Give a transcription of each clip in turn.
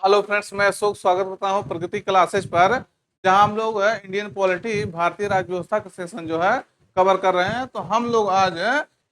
Hello friends, मैं अशोक स्वागत करता हूं प्रगति क्लासेज पर, जहां हम लोग इंडियन पॉलिटी भारतीय राज्य व्यवस्था का सेशन जो है कवर कर रहे हैं। तो हम लोग आज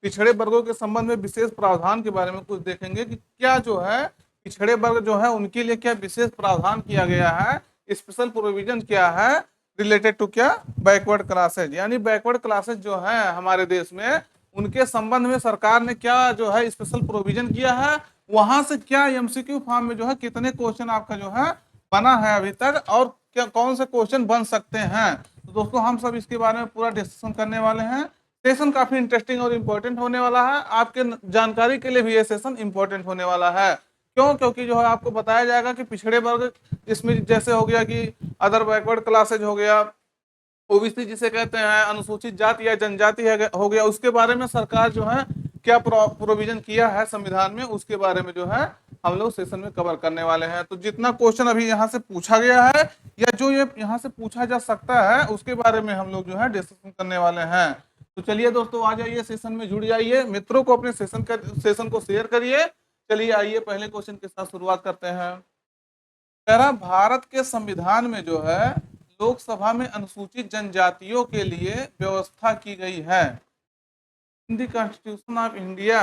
पिछड़े वर्गों के संबंध में विशेष प्रावधान के बारे में कुछ देखेंगे कि क्या जो है पिछड़े वर्ग जो है उनके लिए क्या विशेष प्रावधान किया गया है, स्पेशल प्रोविजन क्या है रिलेटेड टू क्या बैकवर्ड क्लासेज, यानी बैकवर्ड क्लासेज जो है हमारे देश में, उनके संबंध में सरकार ने क्या जो है स्पेशल प्रोविजन किया है, वहां से क्या एमसीक्यू फॉर्म में जो है कितने क्वेश्चन आपका जो है बना है अभी तक, और क्या कौन से क्वेश्चन बन सकते हैं। तो दोस्तों हम सब इसके बारे में पूरा डिस्कशन करने वाले हैं। सेशन काफी इंटरेस्टिंग और इम्पोर्टेंट होने वाला है, आपके जानकारी के लिए भी ये सेशन इम्पोर्टेंट होने वाला है। क्यों? क्योंकि जो है आपको बताया जाएगा कि पिछड़े वर्ग, इसमें जैसे हो गया कि अदर बैकवर्ड क्लासेज हो गया, ओबीसी जिसे कहते हैं, अनुसूचित जाति या जनजाति हो गया, उसके बारे में सरकार जो है क्या प्रोविजन किया है संविधान में, उसके बारे में जो है हम लोग सेशन में कवर करने वाले हैं। तो जितना क्वेश्चन अभी यहाँ से पूछा गया है या जो ये यहाँ से पूछा जा सकता है, उसके बारे में हम लोग जो है डिस्कशन करने वाले हैं। तो चलिए दोस्तों, आ जाइए सेशन में, जुड़ जाइए, मित्रों को अपने सेशन को शेयर करिए। चलिए आइए पहले क्वेश्चन के साथ शुरुआत करते हैं। कह रहा भारत के संविधान में जो है लोकसभा में अनुसूचित जनजातियों के लिए व्यवस्था की गई है। In the constitution of India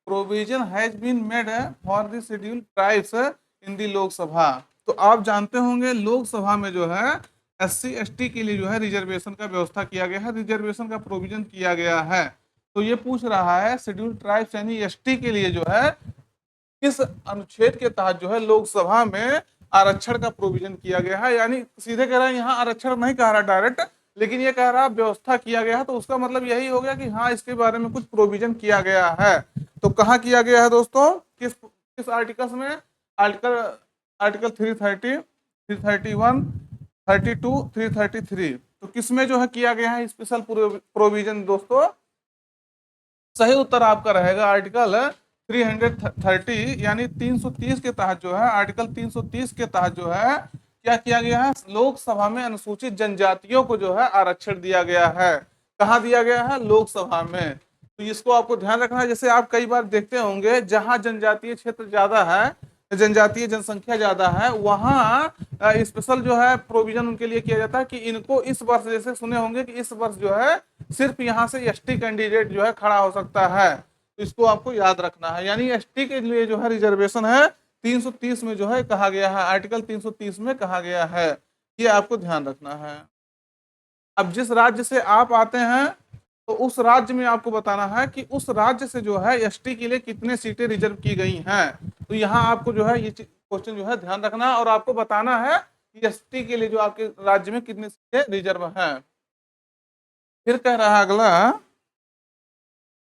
provision has been made for the scheduled tribes in the Lok Sabha. तो आप जानते होंगे लोकसभा में जो है एससी एसटी के लिए जो है रिजर्वेशन का व्यवस्था किया गया है, रिजर्वेशन का प्रोविजन किया गया है। तो ये पूछ रहा है शेड्यूल्ड ट्राइब्स यानी एसटी के लिए जो है किस अनुच्छेद के तहत जो है लोकसभा में आरक्षण का प्रोविजन किया गया है। यानी सीधे कह रहा है, यहाँ आरक्षण नहीं कह रहा डायरेक्ट, लेकिन ये कह रहा व्यवस्था किया गया है। तो उसका मतलब यही हो गया कि हाँ, इसके बारे में कुछ प्रोविजन किया गया है। तो कहाँ किया गया है दोस्तों, किस किस आर्टिकल्स में? Article article 330, 331, 32, 333। तो किसमें जो है किया गया है स्पेशल प्रोविजन दोस्तों? सही उत्तर आपका रहेगा आर्टिकल 330 यानी 330 के तहत जो है, आर्टिकल 330 के तहत जो है क्या किया गया है, लोकसभा में अनुसूचित जनजातियों को जो है आरक्षण दिया गया है। कहाँ दिया गया है? लोकसभा में। तो इसको आपको ध्यान रखना है। जैसे आप कई बार देखते होंगे जहां जनजातीय क्षेत्र ज्यादा है, जनजातीय जनसंख्या ज्यादा है, वहां स्पेशल जो है प्रोविजन उनके लिए किया जाता है कि इनको इस वर्ष, जैसे सुने होंगे कि इस वर्ष जो है सिर्फ यहाँ से एसटी कैंडिडेट जो है खड़ा हो सकता है। तो इसको आपको याद रखना है। यानी एसटी के लिए जो है रिजर्वेशन है 330 में जो है कहा गया है, आर्टिकल 330 में कहा गया है। ये आपको ध्यान रखना है। अब जिस राज्य से आप आते हैं, तो उस राज्य में आपको बताना है कि उस राज्य से जो है एसटी के लिए कितने सीटें रिजर्व की गई हैं। तो यहाँ आपको जो है ये क्वेश्चन जो है ध्यान रखना है और आपको बताना है कि एसटी के लिए जो आपके राज्य में कितनी सीटें रिजर्व हैं। फिर कह रहा है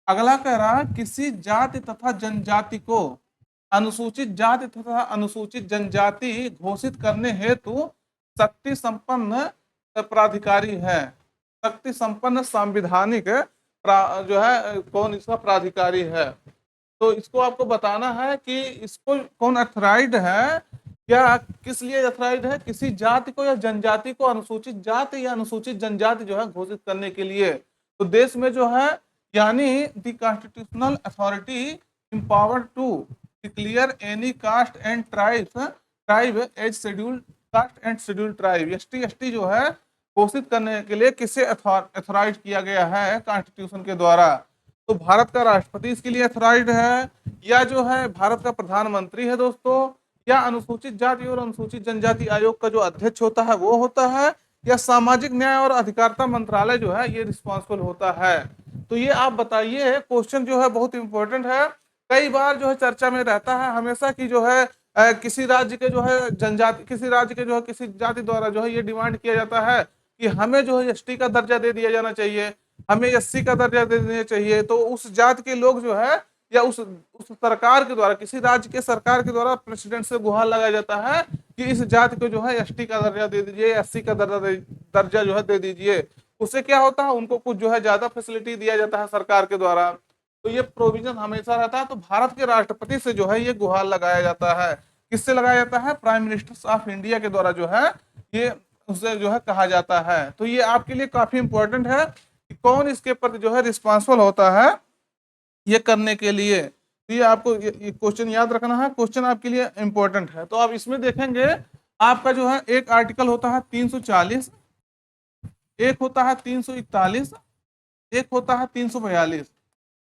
अगला, कह रहा है किसी जाति तथा जनजाति को अनुसूचित जाति तथा अनुसूचित जनजाति घोषित करने हेतु शक्ति संपन्न प्राधिकारी है। शक्ति संपन्न संवैधानिक जो है कौन इसका प्राधिकारी है। तो इसको आपको बताना है कि इसको कौन अथराइड है, क्या किस लिए अथराइड है? किसी जाति को या जनजाति को अनुसूचित जाति या अनुसूचित जनजाति जो है घोषित करने के लिए। तो देश में जो है, यानी the constitutional authority empowered to declare any caste and tribe as scheduled caste and scheduled tribe. ST जो है घोषित करने के लिए किसे अथॉराइज किया गया है कॉन्स्टिट्यूशन के द्वारा? तो भारत का राष्ट्रपति इसके लिए अथॉराइज है, या जो है भारत का प्रधानमंत्री है दोस्तों, या अनुसूचित जाति और अनुसूचित जनजाति आयोग का जो अध्यक्ष होता है वो होता है, या सामाजिक न्याय और अधिकारिता मंत्रालय जो है ये रिस्पॉन्सिबल होता है। तो ये आप बताइए, क्वेश्चन जो है बहुत इंपॉर्टेंट है। कई बार जो है चर्चा में रहता है हमेशा कि जो है किसी राज्य के जो है जनजाति, किसी राज्य के जो है किसी जाति द्वारा जो है ये डिमांड किया जाता है कि हमें जो है एसटी का दर्जा दे दिया जाना चाहिए, हमें एससी का दर्जा दे देना चाहिए। तो उस जाति के लोग जो है, या उस सरकार के द्वारा, किसी राज्य के सरकार के द्वारा प्रेसिडेंट से गुहार लगाया जाता है कि इस जाति को जो है एसटी का दर्जा दे दीजिए, एससी का दर्जा जो है दे दीजिए। उससे क्या होता है, उनको कुछ जो है ज्यादा फैसिलिटी दिया जाता है सरकार के द्वारा। तो ये प्रोविजन हमेशा रहता है। तो भारत के राष्ट्रपति से जो है ये गुहार लगाया जाता है। किससे लगाया जाता है? प्राइम मिनिस्टर ऑफ इंडिया के द्वारा जो है ये उसे जो है कहा जाता है। तो ये आपके लिए काफी इंपॉर्टेंट है कि कौन इसके प्रति जो है रिस्पॉन्सिबल होता है ये करने के लिए। तो ये आपको ये क्वेश्चन याद रखना है, क्वेश्चन आपके लिए इंपॉर्टेंट है। तो आप इसमें देखेंगे आपका जो है एक आर्टिकल होता है 340, एक होता है 341, एक होता है 342।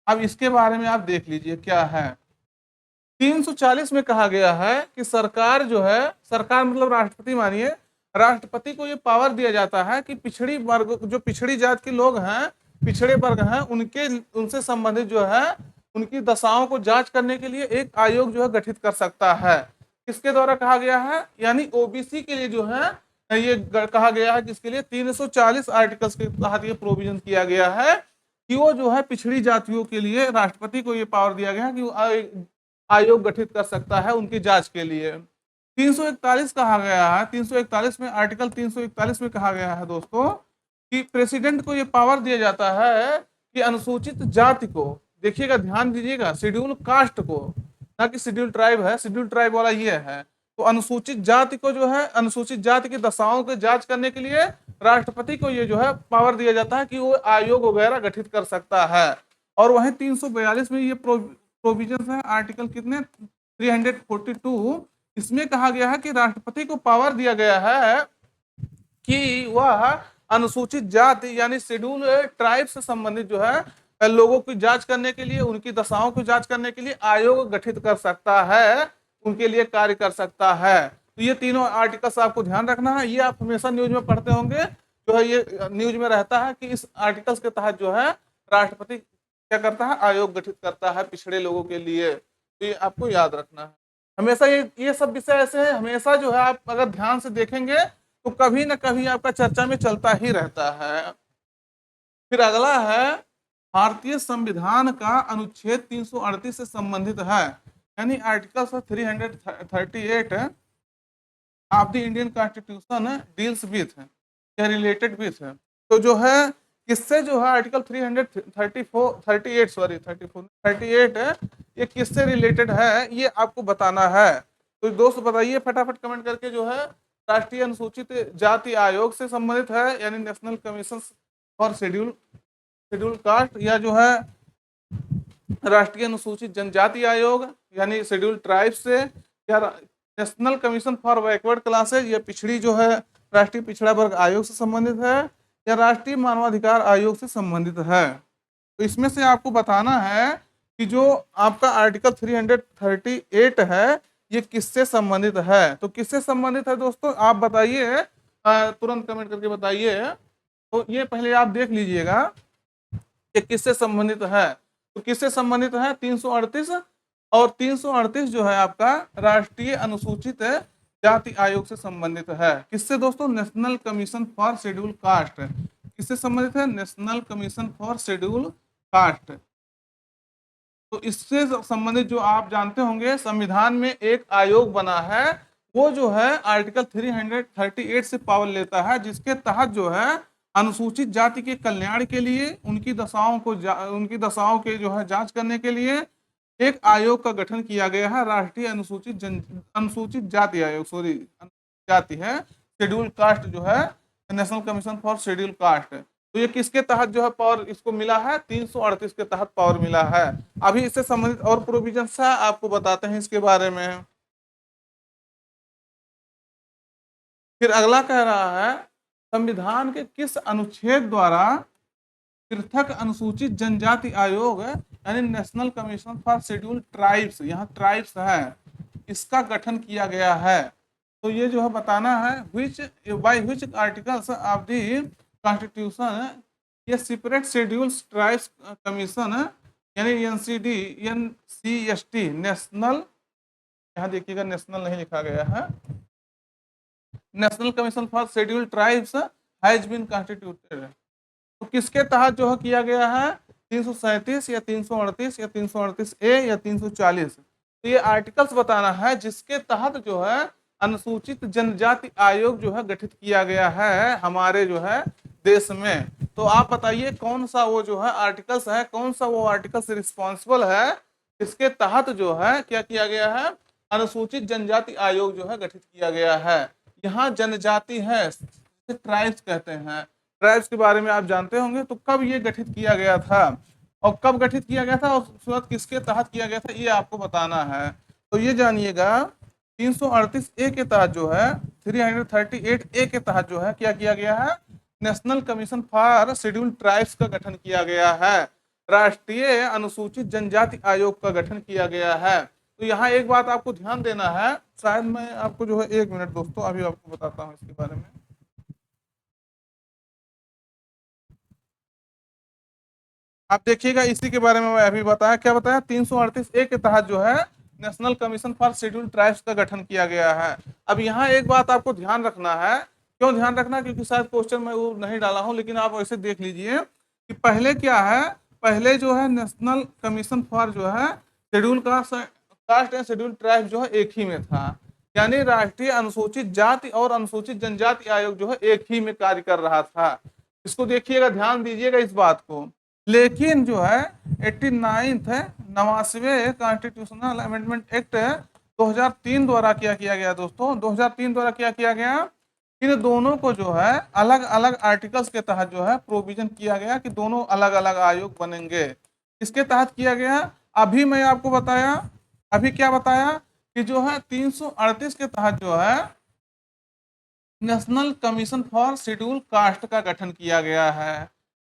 अब इसके बारे में आप देख लीजिए क्या है। 340 में कहा गया है कि सरकार जो है, सरकार मतलब राष्ट्रपति मानिए, राष्ट्रपति को ये पावर दिया जाता है कि पिछड़ी वर्ग, जो पिछड़ी जात के लोग हैं, पिछड़े वर्ग हैं, उनके उनसे संबंधित जो है उनकी दशाओं को जांच करने के लिए एक आयोग जो है गठित कर सकता है। किसके द्वारा कहा गया है? यानी ओबीसी के लिए जो है ये कहा गया है, जिसके लिए 340 आर्टिकल्स के तहत ये प्रोविजन किया गया है कि वो जो है पिछड़ी जातियों के लिए राष्ट्रपति को ये पावर दिया गया है कि वो आयोग गठित कर सकता है उनकी जांच के लिए। 341 कहा गया है, 341 में, आर्टिकल 341 में कहा गया है दोस्तों कि प्रेसिडेंट को ये पावर दिया जाता है कि अनुसूचित जाति को, देखिएगा ध्यान दीजिएगा, शेड्यूल कास्ट को, ना कि शेड्यूल ट्राइब है, शेड्यूल ट्राइब वाला ये है। तो अनुसूचित जाति को जो है, अनुसूचित जाति की दशाओं की जांच करने के लिए राष्ट्रपति को ये जो है पावर दिया जाता है कि वो आयोग वगैरह गठित कर सकता है। और वहीं 342 में ये प्रोविजन है, आर्टिकल कितने 342, इसमें कहा गया है कि राष्ट्रपति को पावर दिया गया है कि वह अनुसूचित जाति यानी शेड्यूल ट्राइब से संबंधित जो है लोगों की जांच करने के लिए, उनकी दशाओं की जांच करने के लिए आयोग गठित कर सकता है, उनके लिए कार्य कर सकता है। तो ये तीनों आर्टिकल्स आपको ध्यान रखना है, ये आप हमेशा न्यूज में पढ़ते होंगे, जो है ये न्यूज में रहता है कि इस आर्टिकल्स के तहत जो है राष्ट्रपति क्या करता है, आयोग गठित करता है पिछड़े लोगों के लिए। तो ये आपको याद रखना है हमेशा। ये सब विषय ऐसे हैं, हमेशा जो है आप अगर ध्यान से देखेंगे तो कभी ना कभी आपका चर्चा में चलता ही रहता है। फिर अगला है भारतीय संविधान का अनुच्छेद 338 से संबंधित है, यानी article 338 of the Indian constitution deals with या रिलेटेड विथ। तो जो है किससे जो है आर्टिकल 338 ये किससे रिलेटेड है ये आपको बताना है। तो दोस्त बताइए फटाफट कमेंट करके, जो है राष्ट्रीय अनुसूचित जाति आयोग से संबंधित है, यानी national commission for schedule caste, या जो है राष्ट्रीय अनुसूचित जनजाति आयोग यानी शेड्यूल ट्राइब से, या national commission for backward classes, या पिछड़ी जो है राष्ट्रीय पिछड़ा वर्ग आयोग से संबंधित है, या राष्ट्रीय मानवाधिकार आयोग से संबंधित है। तो इसमें से आपको बताना है कि जो आपका आर्टिकल 338 है ये किससे संबंधित है। तो किससे संबंधित है दोस्तों आप बताइए, तुरंत कमेंट करके बताइए। तो ये पहले आप देख लीजिएगा कि किससे संबंधित है। तो किससे संबंधित है? 338, और 338 जो है आपका राष्ट्रीय अनुसूचित जाति आयोग से संबंधित है। किससे दोस्तों? National commission for schedule caste. किससे संबंधित है? National commission for schedule caste. तो इससे संबंधित जो आप जानते होंगे संविधान में एक आयोग बना है, वो जो है आर्टिकल 338 से पावर लेता है, जिसके तहत जो है अनुसूचित जाति के कल्याण के लिए, उनकी दशाओं के जो है जांच करने के लिए एक आयोग का गठन किया गया है, राष्ट्रीय अनुसूचित जाति आयोग, सॉरी जाति है, शेड्यूल कास्ट जो है national commission for schedule caste. तो ये किसके तहत जो है पावर इसको मिला है? 338 के तहत पावर मिला है। अभी इससे संबंधित और प्रोविजन है आपको बताते हैं इसके बारे में। फिर अगला कह रहा है संविधान के किस अनुच्छेद द्वारा पृथक अनुसूचित जनजाति आयोग यानी national commission for schedule tribes, यहाँ ट्राइब्स है, इसका गठन किया गया है। तो ये जो है बताना है by which articles of the constitution ये सेपरेट शेड्यूल्स ट्राइब्स कमीशन यानी NCST नेशनल, यहाँ देखिएगा नेशनल नहीं लिखा गया है, national commission for schedule tribes has been constituted. तो किसके तहत जो है किया गया है? 337 या 338 या 338A या 340। तो ये आर्टिकल्स बताना है जिसके तहत जो है अनुसूचित जनजाति आयोग जो है गठित किया गया है हमारे जो है देश में। तो आप बताइए कौन सा वो जो है आर्टिकल्स है, कौन सा वो आर्टिकल्स रिस्पॉन्सिबल है इसके तहत जो है क्या किया गया है? अनुसूचित जनजाति आयोग जो है गठित किया गया है। यहाँ जनजाति है, ट्राइब्स कहते हैं, ट्राइब्स के बारे में आप जानते होंगे। तो कब ये गठित किया गया था? और कब गठित किया गया था और सूरत किसके तहत किया गया था, ये आपको बताना है। तो ये जानिएगा 338 ए के तहत जो है, 338 ए के तहत जो है क्या किया गया है, national commission for scheduled tribes का गठन किया गया है, राष्ट्रीय अनुसूचित जनजाति आयोग का गठन किया गया है। तो यहाँ एक बात आपको ध्यान देना है, शायद मैं आपको जो है, एक मिनट दोस्तों अभी आपको बताता हूँ इसके बारे में। आप देखिएगा इसी के बारे में मैं अभी बताया, क्या बताया, 338 ए के तहत जो है national commission for scheduled tribes का गठन किया गया है। अब यहाँ एक बात आपको ध्यान रखना है, क्यों ध्यान रखना, क्योंकि शायद क्वेश्चन में वो नहीं डाला हूं, लेकिन आप वैसे देख लीजिए कि पहले क्या है, पहले जो है नेशनल कमीशन फॉर जो है schedule caste and schedule tribe जो है एक ही में था, यानी राष्ट्रीय अनुसूचित जाति और अनुसूचित जनजाति आयोग जो है एक ही में कार्य कर रहा था। इसको देखिएगा, ध्यान दीजिएगा इस बात को। लेकिन जो है 89th है 89वें कॉन्स्टिट्यूशनल अमेंडमेंट एक्ट 2003 द्वारा क्या किया गया दोस्तों, 2003 द्वारा क्या किया गया, इन दोनों को जो है अलग अलग आर्टिकल्स के तहत जो है प्रोविजन किया गया कि दोनों अलग अलग आयोग बनेंगे। इसके तहत किया गया, अभी मैं आपको बताया, अभी क्या बताया कि जो है 338 के तहत जो है national commission for schedule caste का गठन किया गया है।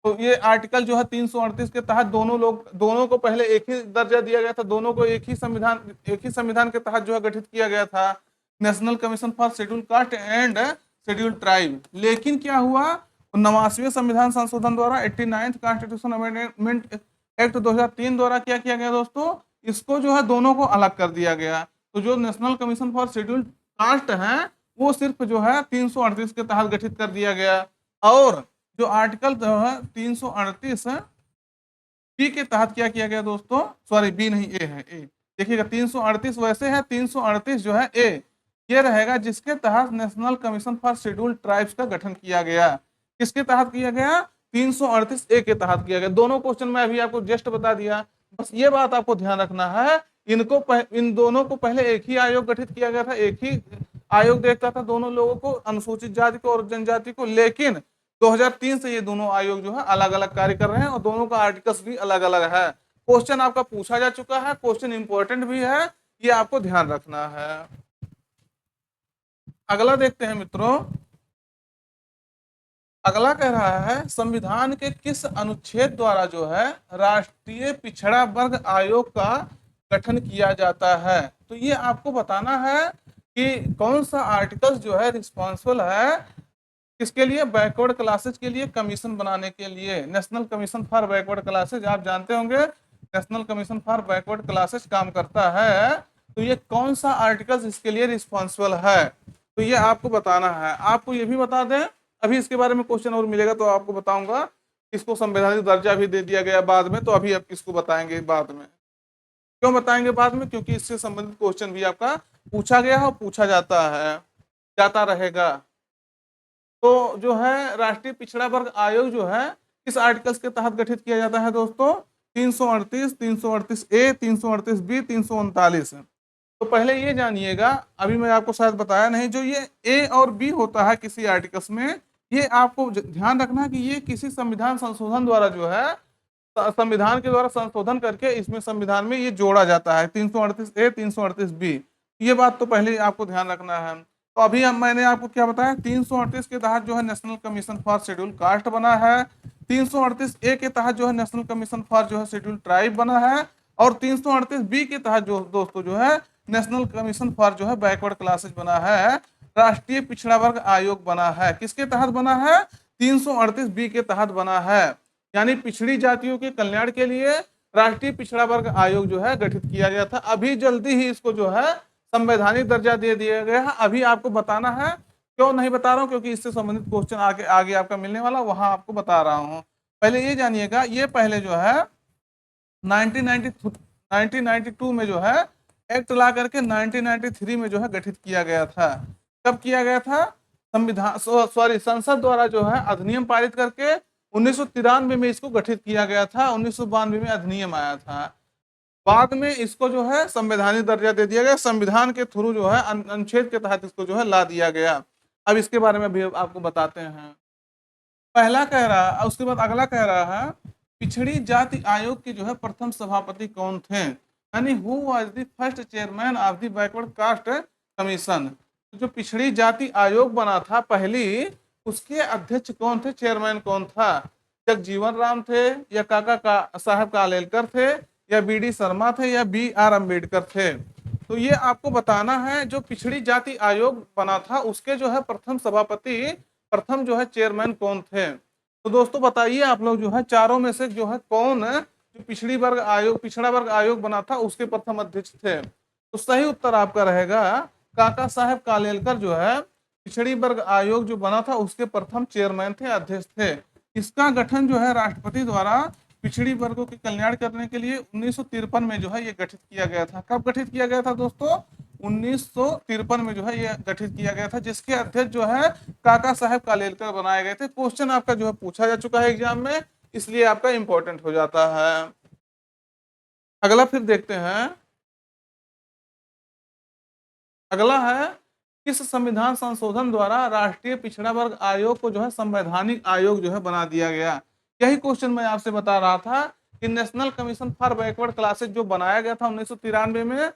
तो ये आर्टिकल जो है 338 के तहत दोनों को पहले एक ही दर्जा दिया गया था, दोनों को एक ही संविधान के तहत जो है गठित किया गया था, national commission for schedule caste and schedule tribe. लेकिन क्या हुआ, 89वें संविधान संशोधन द्वारा 89th कॉन्स्टिट्यूशन अमेंडमेंट एक्ट 2003 द्वारा क्या किया गया दोस्तों, इसको जो है दोनों को अलग कर दिया गया। तो जो national commission for schedule caste है वो सिर्फ जो है 338 के तहत गठित कर दिया गया, और जो आर्टिकल जो है 338 बी के तहत क्या किया गया दोस्तों, सॉरी बी नहीं ए है, ए देखिएगा 338 वैसे है, 338 जो है ए ये रहेगा, जिसके तहत national commission for scheduled tribes का गठन किया गया। किसके तहत किया गया, 338 ए के तहत किया गया। दोनों क्वेश्चन में अभी आपको जस्ट बता दिया, बस ये बात आपको ध्यान रखना है, इन दोनों को पहले एक ही आयोग गठित किया गया था, एक ही आयोग देखता था दोनों लोगों को, अनुसूचित जाति को और जनजाति को, लेकिन 2003 से ये दोनों आयोग जो है अलग अलग कार्य कर रहे हैं और दोनों का आर्टिकल्स भी अलग अलग है। क्वेश्चन आपका पूछा जा चुका है, क्वेश्चन इंपॉर्टेंट भी है, ये आपको ध्यान रखना है। अगला देखते हैं मित्रों, अगला कह रहा है संविधान के किस अनुच्छेद द्वारा जो है राष्ट्रीय पिछड़ा वर्ग आयोग का गठन किया जाता है। तो ये आपको बताना है कि कौन सा आर्टिकल जो है रिस्पॉन्सिबल है किसके लिए, बैकवर्ड क्लासेज के लिए कमीशन बनाने के लिए। National commission for backward classes आप जानते होंगे, national commission for backward classes काम करता है। तो ये कौन सा आर्टिकल इसके लिए रिस्पॉन्सिबल है, तो ये आपको बताना है। आपको ये भी बता दें, अभी इसके बारे में क्वेश्चन और मिलेगा तो आपको बताऊंगा, इसको संवैधानिक दर्जा भी दे दिया गया बाद में, तो अभी आप इसको बताएंगे बाद में। क्यों बताएंगे बाद में, क्योंकि इससे संबंधित क्वेश्चन भी आपका पूछा गया है, पूछा जाता है, जाता रहेगा। तो जो है राष्ट्रीय पिछड़ा वर्ग आयोग जो है किस आर्टिकल्स के तहत गठित किया जाता है दोस्तों, 338, 338 ए, 338 बी, 339। तो पहले ये जानिएगा, अभी मैं आपको शायद बताया नहीं, जो ये ए और बी होता है किसी आर्टिकल्स में, ये आपको ध्यान रखना है कि ये किसी संविधान संशोधन द्वारा जो है, संविधान के द्वारा संशोधन करके इसमें संविधान में ये जोड़ा जाता है, 338 ए, 338 बी। ये बात तो पहले आपको ध्यान रखना है। तो अभी मैंने आपको क्या बताया, 338 के तहत जो है national commission for schedule caste बना है, 338 ए के तहत जो है नेशनल कमीशन फॉर जो है शेड्यूल ट्राइब बना है, और 338 बी के तहत जो दोस्तों जो है नेशनल कमीशन फॉर जो है बैकवर्ड क्लासेज बना है, राष्ट्रीय पिछड़ा वर्ग आयोग बना है। किसके तहत बना है, 338 बी के तहत बना है, यानी पिछड़ी जातियों के कल्याण के लिए राष्ट्रीय पिछड़ा वर्ग आयोग जो है गठित किया गया था। अभी जल्दी ही इसको जो है संवैधानिक दर्जा दे दिया गया है। अभी आपको बताना है, क्यों नहीं बता रहा हूं, क्योंकि इससे संबंधित क्वेश्चन आगे आगे आपका मिलने वाला, वहां आपको बता रहा हूं। पहले ये जानिएगा, ये पहले जो है 1992 में जो है एक्ट ला करके 1993 में जो है गठित किया गया था। कब किया गया था, संविधान संसद द्वारा जो है अधिनियम पारित करके 1993 में इसको गठित किया गया था, 1992 में अधिनियम आया था। बाद में इसको जो है संवैधानिक दर्जा दे दिया गया, संविधान के थ्रू जो है अनुच्छेद के तहत इसको जो है ला दिया गया। अब इसके बारे में भी आपको बताते हैं। पहला कह रहा है, उसके बाद अगला कह रहा है पिछड़ी जाति आयोग के जो है प्रथम सभापति कौन थे, यानी who was the first chairman of the backward caste commission. जो पिछड़ी जाति आयोग बना था पहली, उसके अध्यक्ष कौन थे, चेयरमैन कौन था? जगजीवन राम थे, या काका का साहब कालेलकर थे, या बी.डी. शर्मा थे, या बी.आर. अम्बेडकर थे? तो ये आपको बताना है। जो पिछड़ी जाति आयोग बना था उसके जो है प्रथम सभापति, प्रथम जो है चेयरमैन कौन थे? तो दोस्तों बताइए आप लोग जो है चारों में से जो है कौन जो पिछड़ी वर्ग आयोग, पिछड़ा वर्ग आयोग बना था उसके प्रथम अध्यक्ष थे? तो सही उत्तर आपका रहेगा काका साहेब कालेलकर जो है पिछड़ी वर्ग आयोग जो बना था उसके प्रथम चेयरमैन थे, अध्यक्ष थे। इसका गठन जो है राष्ट्रपति द्वारा पिछड़ी वर्गों के कल्याण करने के लिए 1953 में जो है ये गठित किया गया था। कब गठित किया गया था दोस्तों? 1953 में जो है ये गठित किया गया था, जिसके अध्यक्ष जो है काका साहेब कालेलकर बनाए गए थे। क्वेश्चन आपका जो है पूछा जा चुका है एग्जाम में, इसलिए आपका इंपॉर्टेंट हो जाता है। अगला फिर देखते हैं। अगला है किस संविधान संशोधन द्वारा राष्ट्रीय पिछड़ा वर्ग आयोग को जो है संवैधानिक आयोग जो है बना दिया गया? यही क्वेश्चन मैं आपसे बता रहा था कि national commission for backward classes जो बनाया गया था 1993 में,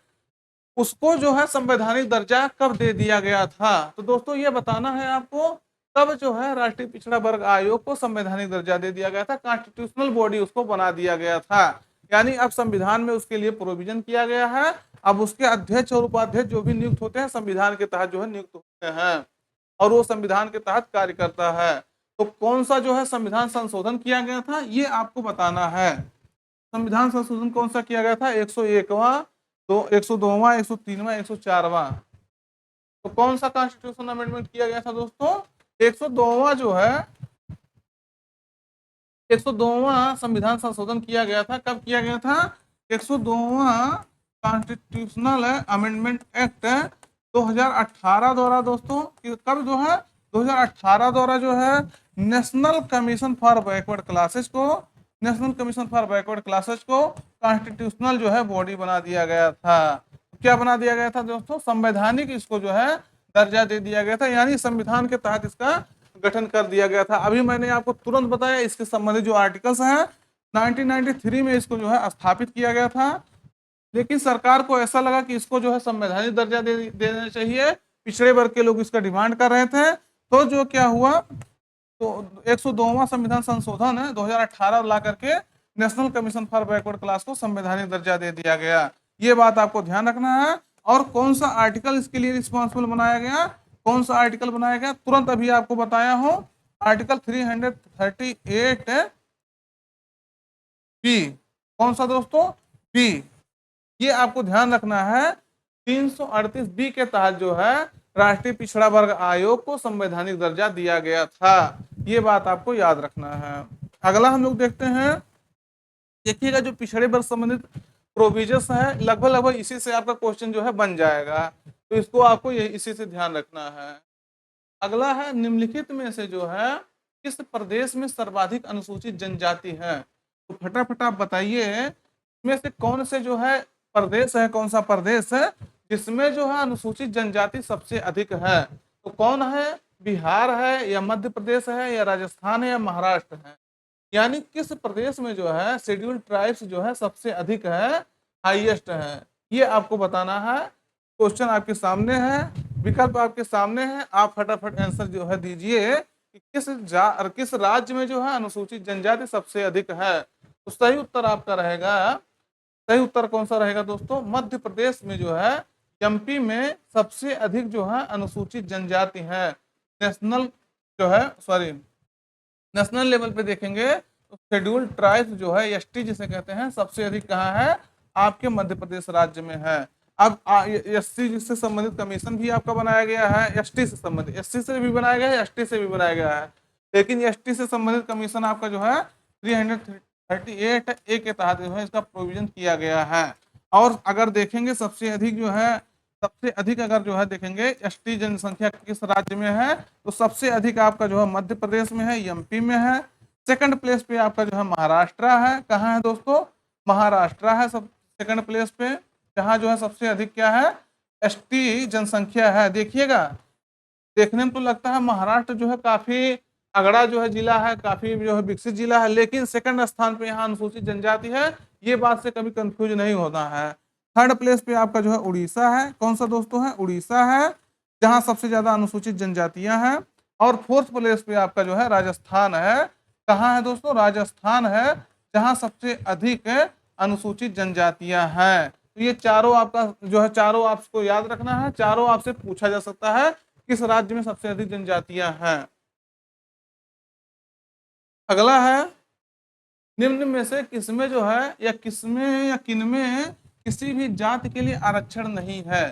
उसको जो है संवैधानिक दर्जा कब दे दिया गया था? तो दोस्तों ये बताना है आपको कब जो है राष्ट्रीय पिछड़ा वर्ग आयोग को संवैधानिक दर्जा दे दिया गया था, कॉन्स्टिट्यूशनल बॉडी उसको बना दिया गया था। यानी अब संविधान में उसके लिए प्रोविजन किया गया है। अब उसके अध्यक्ष और उपाध्यक्ष जो भी नियुक्त होते हैं संविधान के तहत जो है नियुक्त होते हैं, और वो संविधान के तहत कार्य करता है। तो कौन सा जो है संविधान संशोधन किया गया था ये आपको बताना है। संविधान संशोधन कौन सा किया गया था? 101वां, तो 102वां, 103वां, 104वां। तो कौन सा कॉन्स्टिट्यूशन अमेंडमेंट किया गया था दोस्तों? 102वां जो है 102वां संविधान संशोधन किया गया था। कब किया गया था? 102वां कॉन्स्टिट्यूशनल अमेंडमेंट एक्ट 2018 द्वारा दोस्तों। कब जो है 2018 द्वारा जो है national commission for backward classes को, national commission for backward classes को कॉन्स्टिट्यूशनल जो है बॉडी बना दिया गया था। क्या बना दिया गया था दोस्तों? संवैधानिक इसको जो है दर्जा दे दिया गया था, यानी संविधान के तहत इसका गठन कर दिया गया था। अभी मैंने आपको तुरंत बताया इसके संबंधित जो आर्टिकल्स हैं 1993 में इसको जो है स्थापित किया गया था, लेकिन सरकार को ऐसा लगा कि इसको जो है संवैधानिक दर्जा देना चाहिए। पिछड़े वर्ग के लोग इसका डिमांड कर रहे थे, तो जो क्या हुआ, तो 102वां संविधान संशोधन 2018 ला करके national commission for backward class को संवैधानिक दर्जा दे दिया गया। ये बात आपको ध्यान रखना है। और कौन सा आर्टिकल इसके लिए रिस्पॉन्सिबल बनाया गया, कौन सा आर्टिकल बनाया गया, तुरंत अभी आपको बताया हूं। Article 338 B. कौन सा दोस्तों? बी। ये आपको ध्यान रखना है। 338 बी के तहत जो है राष्ट्रीय पिछड़ा वर्ग आयोग को संवैधानिक दर्जा दिया गया था। ये बात आपको याद रखना है। अगला हम लोग देखते हैं। देखिएगा जो पिछड़े वर्ग संबंधित प्रोविजंस है लगभग लगभग इसी से आपका क्वेश्चन जो है बन जाएगा, तो इसको आपको इसी से ध्यान रखना है। अगला है निम्नलिखित में से जो है किस प्रदेश में सर्वाधिक अनुसूचित जनजाति है? तो फटाफट आप बताइए इसमें से कौन से जो है प्रदेश है, कौन सा प्रदेश है जिसमें जो है अनुसूचित जनजाति सबसे अधिक है? तो कौन है? बिहार है, या मध्य प्रदेश है, या राजस्थान है, या महाराष्ट्र है? यानी किस प्रदेश में जो है शेड्यूल्ड ट्राइब्स जो है सबसे अधिक है, हाईएस्ट है, ये आपको बताना है। क्वेश्चन आपके सामने है, विकल्प आपके सामने है, आप फटाफट आंसर जो है दीजिए कि किस राज्य में जो है अनुसूचित जनजाति सबसे अधिक है। तो सही उत्तर आपका रहेगा, सही उत्तर कौन सा रहेगा दोस्तों? मध्य प्रदेश में जो है, एमपी में सबसे अधिक जो है अनुसूचित जनजाति है। नेशनल जो है सॉरी नेशनल लेवल पे देखेंगे तो शेड्यूल्ड ट्राइब्स जो है एसटी जिसे कहते हैं सबसे अधिक कहाँ है? आपके मध्य प्रदेश राज्य में है। अब एससी से संबंधित कमीशन भी आपका बनाया गया है, एसटी से संबंधित, एससी से भी बनाया गया है, एसटी से भी बनाया गया है, लेकिन एसटी से संबंधित कमीशन आपका जो है 338 ए के तहत जो है इसका प्रोविजन किया गया है। और अगर देखेंगे सबसे अधिक जो है, सबसे अधिक अगर जो है देखेंगे एसटी जनसंख्या किस राज्य में है, तो सबसे अधिक आपका जो है मध्य प्रदेश में है, एमपी में है। सेकंड प्लेस पे आपका जो है महाराष्ट्र है। कहाँ है दोस्तों? महाराष्ट्र है सब सेकंड प्लेस पे, जहाँ जो है सबसे अधिक क्या है? एसटी जनसंख्या है। देखिएगा, देखने में तो लगता है महाराष्ट्र जो है काफी अगड़ा जो है जिला है काफी जो है विकसित जिला है, लेकिन सेकंड स्थान पे यहाँ अनुसूचित जनजाति है। ये बात से कभी कंफ्यूज नहीं होना है। थर्ड प्लेस पे आपका जो है उड़ीसा है। कौन सा दोस्तों है? उड़ीसा है, जहाँ सबसे ज्यादा अनुसूचित जनजातियां हैं। और फोर्थ प्लेस पे आपका जो है राजस्थान है। कहाँ है दोस्तों? राजस्थान है, जहाँ सबसे अधिक अनुसूचित जनजातियां हैं। तो ये चारों आपका जो है, चारों आपको याद रखना है। चारों आपसे पूछा जा सकता है किस राज्य में सबसे अधिक जनजातियां हैं। अगला है, निम्न में से किसमें जो है या किसमें या किनमें किसी भी जाति के लिए आरक्षण नहीं है।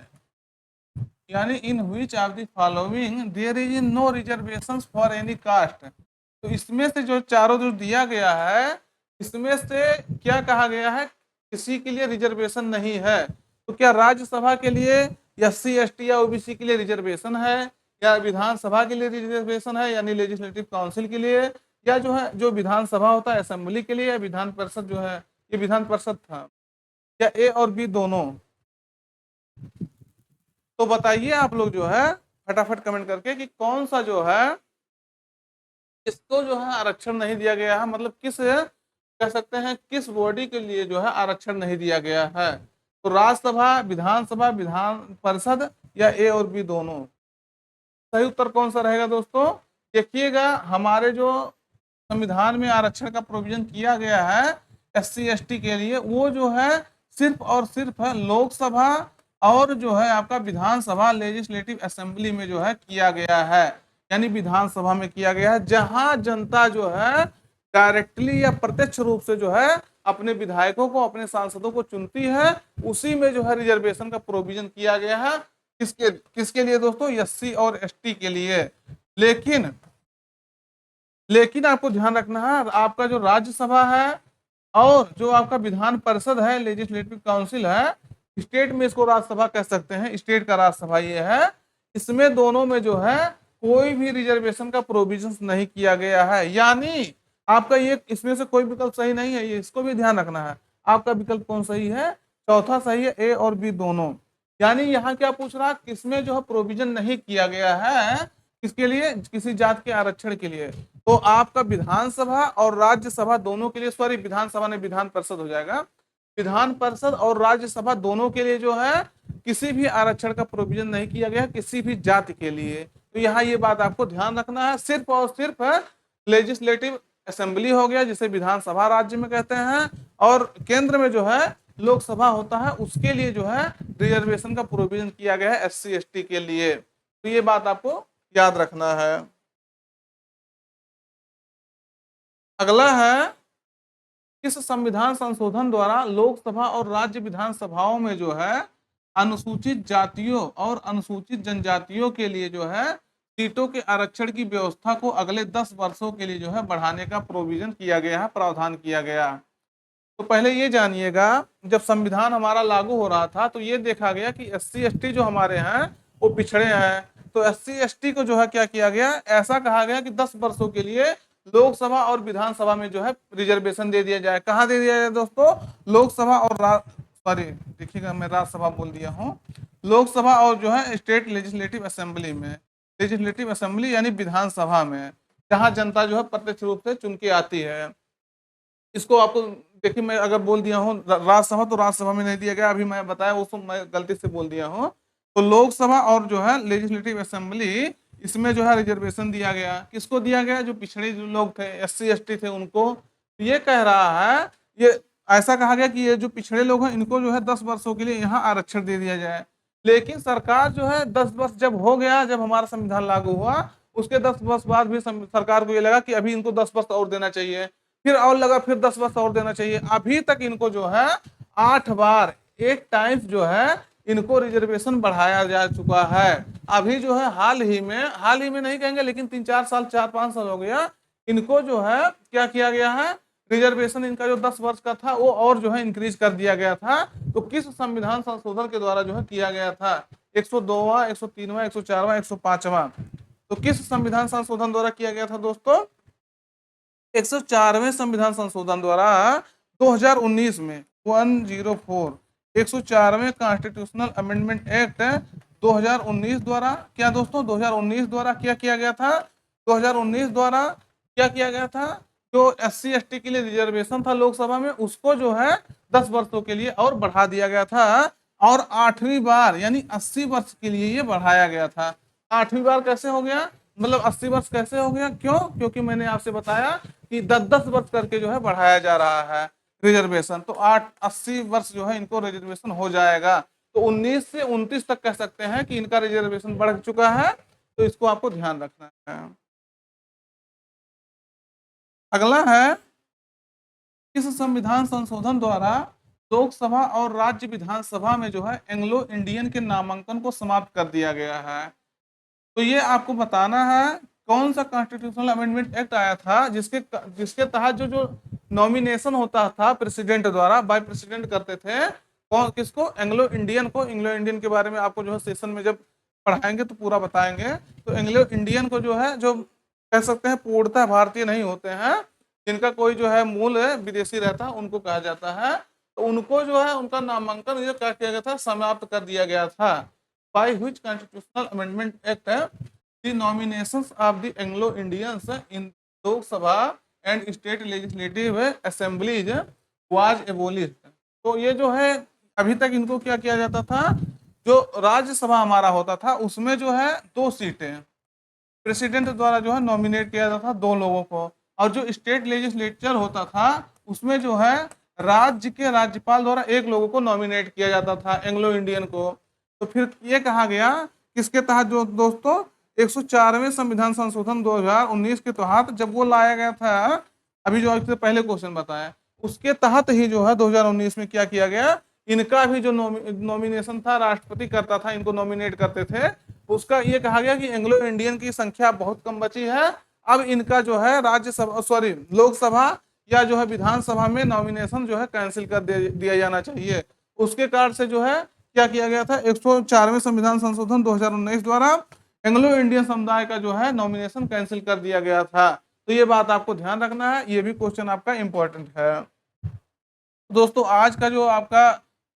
यानी in which of the following there is no reservation for any caste. तो इसमें से जो चारों जो दिया गया है, इसमें से क्या कहा गया है? किसी के लिए रिजर्वेशन नहीं है। तो क्या राज्यसभा के लिए या SC ST या OBC के लिए रिजर्वेशन है, या विधानसभा के लिए रिजर्वेशन है यानी लेजिस्लेटिव काउंसिल के लिए, या जो है जो विधानसभा होता है असेंबली के लिए, या विधान परिषद जो है, ये विधान परिषद था, या A और B दोनों? तो बताइए आप लोग जो है फटाफट कमेंट करके कि कौन सा जो है इसको जो है आरक्षण नहीं दिया गया है, मतलब किस कह सकते हैं किस बॉडी के लिए जो है आरक्षण नहीं दिया गया है। तो राज्यसभा, विधानसभा, विधान परिषद, या A और B दोनों? सही उत्तर कौन सा रहेगा दोस्तों? देखिएगा, हमारे जो संविधान में आरक्षण का प्रोविजन किया गया है SC ST के लिए, वो जो है सिर्फ और सिर्फ लोकसभा और जो है आपका विधानसभा लेजिस्लेटिव असेंबली में जो है किया गया है। यानी विधानसभा में किया गया है, जहां जनता जो है डायरेक्टली या प्रत्यक्ष रूप से जो है अपने विधायकों को, अपने सांसदों को चुनती है, उसी में जो है रिजर्वेशन का प्रोविजन किया गया है। किसके किसके लिए दोस्तों? SC और ST के लिए। लेकिन लेकिन आपको ध्यान रखना है, आपका जो राज्यसभा है और जो आपका विधान परिषद है, लेजिस्लेटिव काउंसिल है, स्टेट में इसको राज्यसभा कह सकते हैं, स्टेट का राज्यसभा ये है, इसमें दोनों में जो है कोई भी रिजर्वेशन का प्रोविजन नहीं किया गया है। यानी आपका ये इसमें से कोई विकल्प सही नहीं है, ये इसको भी ध्यान रखना है। आपका विकल्प कौन सही है? चौथा सही है, A और B दोनों। यानी यहाँ क्या पूछ रहा, किसमें जो है प्रोविजन नहीं किया गया है, किसके लिए? किसी जात के आरक्षण के लिए। तो आपका विधानसभा और राज्यसभा दोनों के लिए, सॉरी विधानसभा ने विधान परिषद हो जाएगा, विधान परिषद और राज्यसभा दोनों के लिए जो है किसी भी आरक्षण का प्रोविजन नहीं किया गया किसी भी जाति के लिए। तो यहाँ ये बात आपको ध्यान रखना है। सिर्फ और सिर्फ लेजिस्लेटिव असेंबली हो गया, जिसे विधानसभा राज्य में कहते हैं, और केंद्र में जो है लोकसभा होता है, उसके लिए जो है रिजर्वेशन का प्रोविजन किया गया है SC ST के लिए। तो ये बात आपको याद रखना है। अगला है, इस संविधान संशोधन द्वारा लोकसभा और राज्य विधानसभाओं में जो है अनुसूचित जातियों और अनुसूचित जनजातियों के लिए जो है सीटों के आरक्षण की व्यवस्था को अगले 10 वर्षों के लिए जो है बढ़ाने का प्रोविजन किया गया है, प्रावधान किया गया। तो पहले ये जानिएगा, जब संविधान हमारा लागू हो रहा था तो ये देखा गया कि SC ST जो हमारे हैं वो पिछड़े हैं। तो SC ST को जो है क्या किया गया, ऐसा कहा गया कि 10 वर्षों के लिए लोकसभा और विधानसभा में जो है रिजर्वेशन दे दिया जाए। कहाँ दे दिया जाए दोस्तों? लोकसभा और सॉरी देखिएगा मैं राज्यसभा बोल दिया हूँ, लोकसभा और जो है स्टेट लेजिस्लेटिव असेंबली में, लेजिस्लेटिव असेंबली यानी विधानसभा में, जहाँ जनता जो है प्रत्यक्ष रूप से चुन के आती है। इसको आपको देखिए, मैं अगर बोल दिया हूँ राज्यसभा, तो राज्यसभा में नहीं दिया गया, अभी मैं बताया उसको मैं गलती से बोल दिया हूँ। तो लोकसभा और जो है लेजिस्लेटिव असेंबली, इसमें जो है रिजर्वेशन दिया गया। किसको दिया गया? जो पिछड़े जो लोग थे, SC ST थे, उनको। ये कह रहा है, ये ऐसा कहा गया कि ये जो पिछड़े लोग हैं इनको जो है 10 वर्षों के लिए यहाँ आरक्षण दे दिया जाए। लेकिन सरकार जो है 10 वर्ष जब हो गया, जब हमारा संविधान लागू हुआ, उसके 10 वर्ष बाद भी सरकार को ये लगा कि अभी इनको 10 वर्ष और देना चाहिए, फिर और लगा फिर 10 वर्ष और देना चाहिए। अभी तक इनको जो है 8 बार 8 टाइम्स जो है इनको रिजर्वेशन बढ़ाया जा चुका है। अभी जो है हाल ही में नहीं कहेंगे, लेकिन 3-4 साल 4-5 साल हो गया, इनको जो है क्या किया गया है, रिजर्वेशन इनका जो 10 वर्ष का था वो और जो है इंक्रीज कर दिया गया था। तो किस संविधान संशोधन के द्वारा जो है किया गया था? 102वां, 103वां, 104वां, 105वां। तो किस संविधान संशोधन द्वारा किया गया था दोस्तों? 104वें संविधान संशोधन द्वारा 2019 में 104 104वें कॉन्स्टिट्यूशनल अमेंडमेंट एक्ट 2019 द्वारा, क्या दोस्तों 2019 द्वारा क्या किया गया था? 2019 द्वारा क्या किया गया था, जो SC ST के लिए रिजर्वेशन था लोकसभा में, उसको जो है 10 वर्षों के लिए और बढ़ा दिया गया था, और 8वीं बार यानी 80 वर्ष के लिए ये बढ़ाया गया था। 8वीं बार कैसे हो गया, मतलब 80 वर्ष कैसे हो गया, क्यों? क्योंकि मैंने आपसे बताया कि 10-10 वर्ष करके जो है बढ़ाया जा रहा है रिजर्वेशन, तो 80 वर्ष जो है इनको रिजर्वेशन हो जाएगा। तो 19 से 29 तक कह सकते हैं कि इनका रिजर्वेशन बढ़ चुका है, तो इसको आपको ध्यान रखना है। अगला है, इस संविधान संशोधन द्वारा लोकसभा और राज्य विधानसभा में जो है एंग्लो इंडियन के नामांकन को समाप्त कर दिया गया है। तो ये आपको बताना है कौन सा कॉन्स्टिट्यूशनल अमेंडमेंट एक्ट आया था जिसके जिसके तहत जो जो नॉमिनेशन होता था प्रेसिडेंट द्वारा, बाय प्रेसिडेंट करते थे, कौन किसको, एंग्लो इंडियन को। एंग्लो इंडियन के बारे में आपको जो है सेशन में जब पढ़ाएंगे तो पूरा बताएंगे। तो एंग्लो इंडियन को जो है, जो कह सकते हैं पूर्णतः भारतीय नहीं होते हैं, जिनका कोई जो है मूल विदेशी रहता है, उनको कहा जाता है। तो उनको जो है उनका नामांकन जो क्या किया गया था, समाप्त कर दिया गया था। by which constitutional amendment act the nominations of the Anglo Indians in Lok Sabha and state legislative assemblies was abolished। तो ये जो है अभी तक इनको क्या किया जाता था, जो राज्यसभा हमारा होता था उसमें जो है 2 सीटें प्रेसिडेंट द्वारा जो है नॉमिनेट किया जाता था 2 लोगों को, और जो स्टेट लेजिस्लेचर होता था उसमें जो है राज्य के राज्यपाल द्वारा 1 लोगों को नॉमिनेट किया जाता था, एंग्लो इंडियन को। तो फिर ये कहा गया किसके तहत, जो दोस्तों 104वें संविधान संशोधन 2019 के तहत जब वो लाया गया था, अभी जो इससे पहले क्वेश्चन बताया, उसके तहत ही जो है 2019 में क्या किया गया, इनका भी जो नॉमिनेशन था, राष्ट्रपति करता था, इनको नॉमिनेट करते थे, उसका ये कहा गया कि एंग्लो इंडियन की संख्या बहुत कम बची है, अब इनका जो है राज्यसभा सॉरी लोकसभा या जो है विधानसभा में नॉमिनेशन जो है कैंसिल कर दिया जाना चाहिए। उसके कारण से जो है क्या किया गया था, 104वें संविधान संशोधन 2019 द्वारा एंग्लो इंडियन समुदाय का जो है नॉमिनेशन कैंसिल कर दिया गया था। तो ये बात आपको ध्यान रखना है, ये भी क्वेश्चन आपका इंपॉर्टेंट है। दोस्तों आज का जो आपका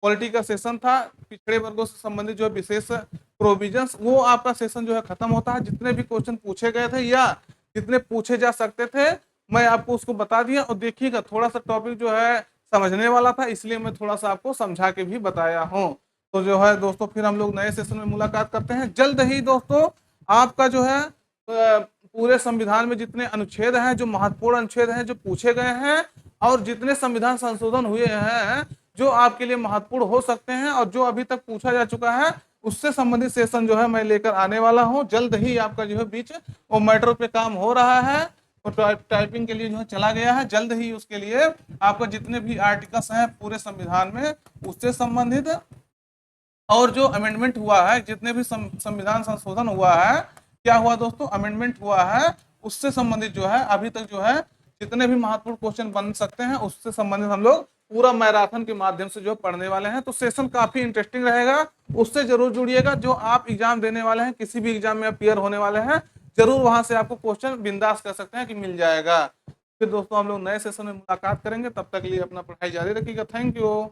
पॉलिटी का सेशन था, पिछड़े वर्गों से संबंधित जो विशेष प्रोविजंस, वो आपका सेशन जो है खत्म होता है। जितने भी क्वेश्चन पूछे गए थे या जितने पूछे जा सकते थे, मैं आपको उसको बता दिया। और देखिएगा थोड़ा सा टॉपिक जो है समझने वाला था, इसलिए मैं थोड़ा सा आपको समझा के भी बताया हूँ। तो जो है दोस्तों फिर हम लोग नए सेशन में मुलाकात करते हैं जल्द ही। दोस्तों आपका जो है पूरे संविधान में जितने अनुच्छेद हैं, जो महत्वपूर्ण अनुच्छेद हैं जो पूछे गए हैं, और जितने संविधान संशोधन हुए हैं जो आपके लिए महत्वपूर्ण हो सकते हैं और जो अभी तक पूछा जा चुका है, उससे संबंधित सेशन जो है मैं लेकर आने वाला हूं। जल्द ही आपका जो है बीच वो मैटर पे काम हो रहा है, तो टाइपिंग के लिए जो है चला गया है। जल्द ही उसके लिए आपका जितने भी आर्टिकल्स हैं पूरे संविधान में उससे संबंधित, और जो अमेंडमेंट हुआ है, जितने भी संविधान संशोधन हुआ है, क्या हुआ दोस्तों, अमेंडमेंट हुआ है, उससे संबंधित जो है अभी तक जो है जितने भी महत्वपूर्ण क्वेश्चन बन सकते हैं उससे संबंधित हम लोग पूरा मैराथन के माध्यम से जो पढ़ने वाले हैं। तो सेशन काफी इंटरेस्टिंग रहेगा, उससे जरूर जुड़िएगा। जो आप एग्जाम देने वाले हैं, किसी भी एग्जाम में अपियर होने वाले हैं, जरूर वहां से आपको क्वेश्चन बिंदास कर सकते हैं कि मिल जाएगा। फिर दोस्तों हम लोग नए सेशन में मुलाकात करेंगे, तब तक के लिए अपना पढ़ाई जारी रखिएगा। Thank you.